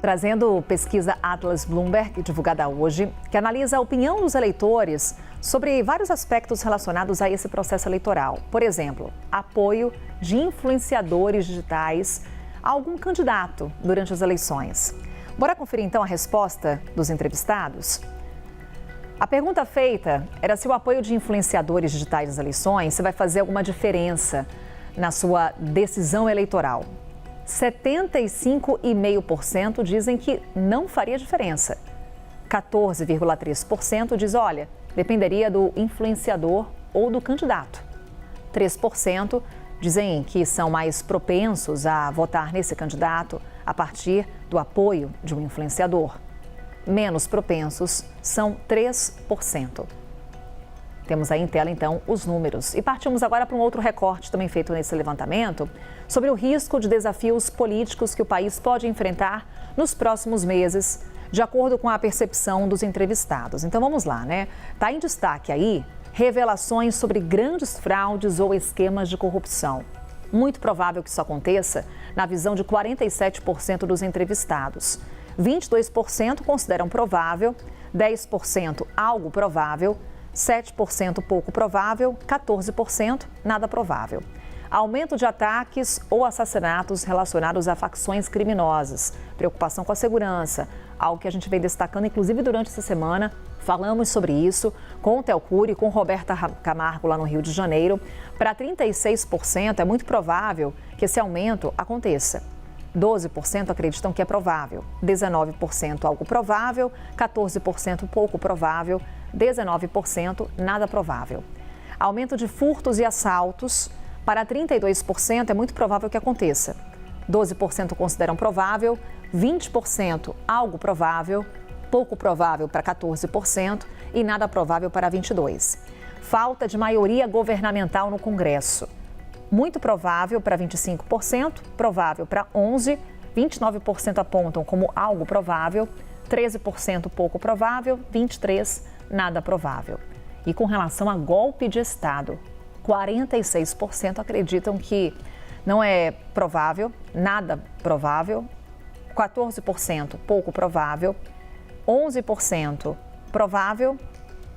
trazendo pesquisa Atlas Bloomberg, divulgada hoje, que analisa a opinião dos eleitores sobre vários aspectos relacionados a esse processo eleitoral. Por exemplo, apoio de influenciadores digitais a algum candidato durante as eleições. Bora conferir então a resposta dos entrevistados? A pergunta feita era se o apoio de influenciadores digitais nas eleições se vai fazer alguma diferença na sua decisão eleitoral. 75,5% dizem que não faria diferença. 14,3% diz, olha, dependeria do influenciador ou do candidato. 3% dizem que são mais propensos a votar nesse candidato a partir do apoio de um influenciador. Menos propensos são 3%. Temos aí em tela, então, os números. E partimos agora para um outro recorte também feito nesse levantamento sobre o risco de desafios políticos que o país pode enfrentar nos próximos meses, de acordo com a percepção dos entrevistados. Então, vamos lá, né? Está em destaque aí revelações sobre grandes fraudes ou esquemas de corrupção. Muito provável que isso aconteça na visão de 47% dos entrevistados. 22% consideram provável, 10% algo provável, 7% pouco provável, 14% nada provável. Aumento de ataques ou assassinatos relacionados a facções criminosas, preocupação com a segurança, algo que a gente vem destacando, inclusive durante essa semana. Falamos sobre isso com o Theo Cury e com Roberta Camargo lá no Rio de Janeiro. Para 36% é muito provável que esse aumento aconteça. 12% acreditam que é provável, 19% algo provável, 14% pouco provável, 19% nada provável. Aumento de furtos e assaltos, para 32% é muito provável que aconteça. 12% consideram provável, 20% algo provável, pouco provável para 14% e nada provável para 22%. Falta de maioria governamental no Congresso. Muito provável para 25%, provável para 11%, 29% apontam como algo provável, 13% pouco provável, 23% nada provável. E com relação a golpe de Estado, 46% acreditam que não é provável, nada provável, 14% pouco provável, 11% provável,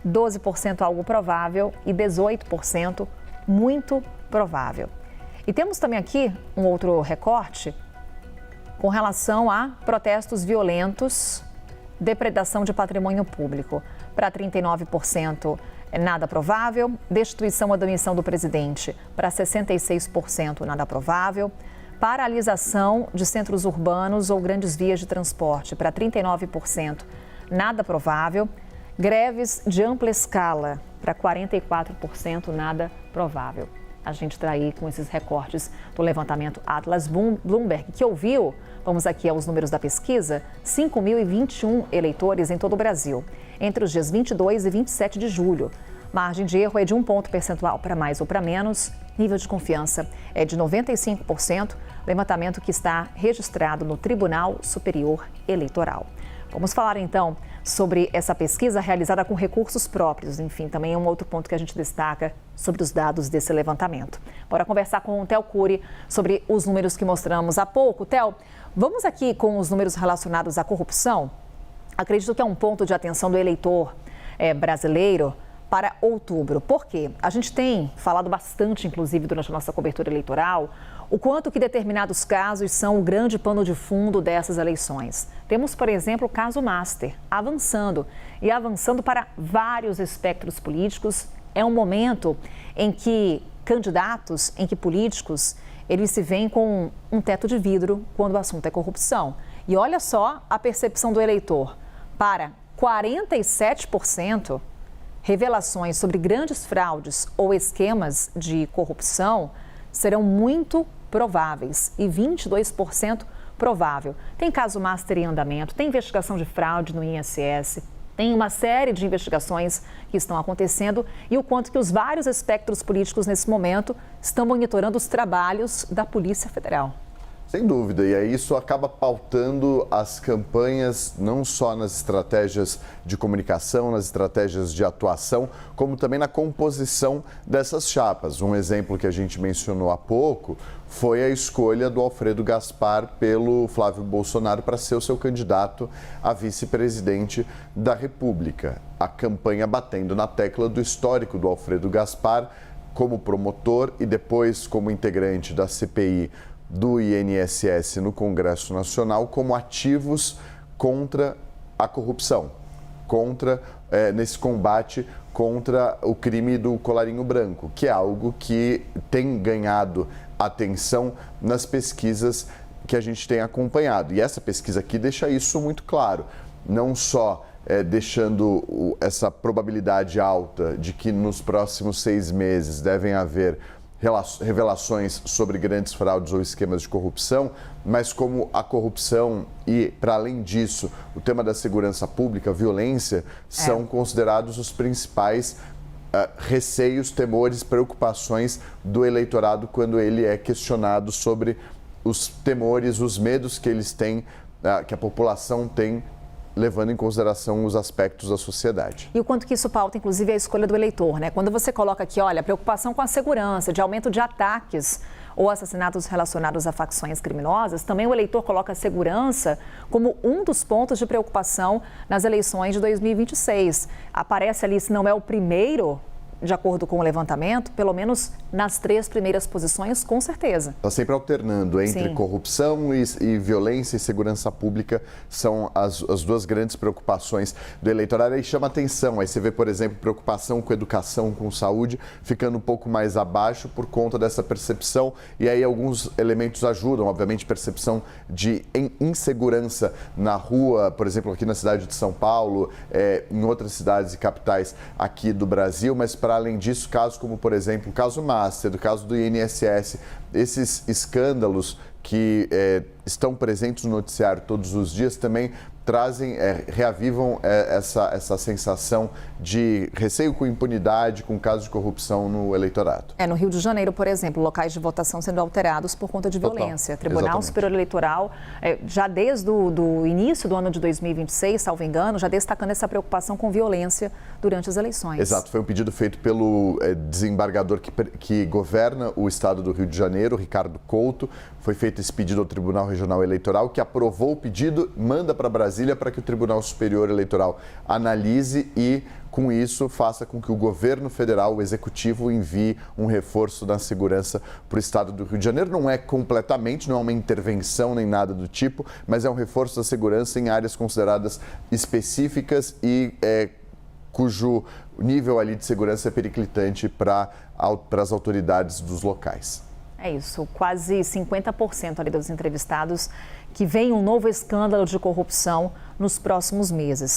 12% algo provável e 18% muito provável. E temos também aqui um outro recorte com relação a protestos violentos, depredação de patrimônio público. Para 39% é nada provável, destituição ou demissão do presidente. Para 66% nada provável, paralisação de centros urbanos ou grandes vias de transporte. Para 39% nada provável, greves de ampla escala. Para 44% nada provável. A gente está aí com esses recortes do levantamento Atlas Bloomberg, que ouviu, vamos aqui aos números da pesquisa, 5.021 eleitores em todo o Brasil, entre os dias 22 e 27 de julho. Margem de erro é de 1 ponto percentual para mais ou para menos. Nível de confiança é de 95%, levantamento que está registrado no Tribunal Superior Eleitoral. Vamos falar então sobre essa pesquisa realizada com recursos próprios. Enfim, também é um outro ponto que a gente destaca sobre os dados desse levantamento. Bora conversar com o Theo Cury sobre os números que mostramos há pouco. Theo, vamos aqui com os números relacionados à corrupção. Acredito que é um ponto de atenção do eleitor brasileiro para outubro. Por quê? A gente tem falado bastante, inclusive, durante a nossa cobertura eleitoral, o quanto que determinados casos são o grande pano de fundo dessas eleições. Temos, por exemplo, o caso Master, avançando para vários espectros políticos. É um momento em que candidatos, em que políticos, eles se veem com um teto de vidro quando o assunto é corrupção. E olha só a percepção do eleitor. Para 47%, revelações sobre grandes fraudes ou esquemas de corrupção serão muito prováveis e 22% provável. Tem caso Master em andamento, tem investigação de fraude no INSS, tem uma série de investigações que estão acontecendo e o quanto que os vários espectros políticos nesse momento estão monitorando os trabalhos da Polícia Federal. Sem dúvida, e aí isso acaba pautando as campanhas, não só nas estratégias de comunicação, nas estratégias de atuação, como também na composição dessas chapas. Um exemplo que a gente mencionou há pouco foi a escolha do Alfredo Gaspar pelo Flávio Bolsonaro para ser o seu candidato a vice-presidente da República. A campanha batendo na tecla do histórico do Alfredo Gaspar como promotor e depois como integrante da CPI do INSS no Congresso Nacional como ativos contra a corrupção, nesse combate contra o crime do colarinho branco, que é algo que tem ganhado atenção nas pesquisas que a gente tem acompanhado. E essa pesquisa aqui deixa isso muito claro, não só deixando essa probabilidade alta de que nos próximos 6 meses devem haver revelações sobre grandes fraudes ou esquemas de corrupção, mas como a corrupção e, para além disso, o tema da segurança pública, violência, são considerados os principais receios, temores, preocupações do eleitorado quando ele é questionado sobre os temores, os medos que eles têm, que a população tem, levando em consideração os aspectos da sociedade. E o quanto que isso pauta, inclusive, a escolha do eleitor, né? Quando você coloca aqui, olha, preocupação com a segurança, de aumento de ataques ou assassinatos relacionados a facções criminosas, também o eleitor coloca a segurança como um dos pontos de preocupação nas eleições de 2026. Aparece ali, se não é o primeiro, de acordo com o levantamento, pelo menos nas 3 primeiras posições, com certeza. Está sempre alternando entre corrupção e violência e segurança pública, são as 2 grandes preocupações do eleitorado. Aí chama atenção, aí você vê, por exemplo, preocupação com educação, com saúde, ficando um pouco mais abaixo por conta dessa percepção. E aí alguns elementos ajudam, obviamente, percepção de insegurança na rua, por exemplo, aqui na cidade de São Paulo, em outras cidades e capitais aqui do Brasil, mas para além disso, casos como, por exemplo, o caso Master, o caso do INSS, esses escândalos que estão presentes no noticiário todos os dias também trazem, reavivam essa sensação de receio com impunidade, com casos de corrupção no eleitorado. No Rio de Janeiro, por exemplo, locais de votação sendo alterados por conta de violência. Tribunal Superior Eleitoral, já desde o início do ano de 2026, salvo engano, já destacando essa preocupação com violência durante as eleições. Exato, foi um pedido feito pelo desembargador que governa o estado do Rio de Janeiro, Ricardo Couto. Foi feito esse pedido ao Tribunal Regional Eleitoral, que aprovou o pedido, manda para Brasília para que o Tribunal Superior Eleitoral analise e, com isso, faça com que o governo federal, o executivo, envie um reforço na segurança para o estado do Rio de Janeiro. Não é completamente, não é uma intervenção nem nada do tipo, mas é um reforço da segurança em áreas consideradas específicas e cujo nível ali de segurança é periclitante para as autoridades dos locais. É isso, quase 50% ali dos entrevistados que veem um novo escândalo de corrupção nos próximos meses.